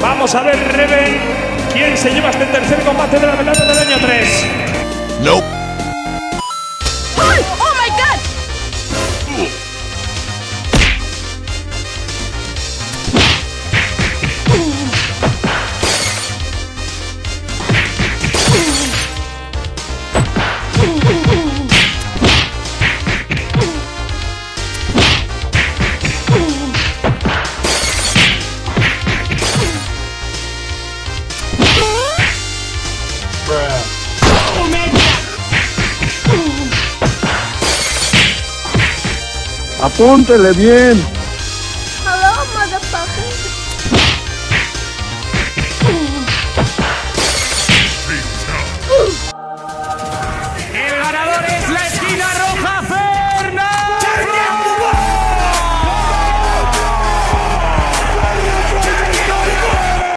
Vamos a ver, Reven, quién se lleva este tercer combate de la velada del año 3. Nope. Oh my God! Apúntele bien.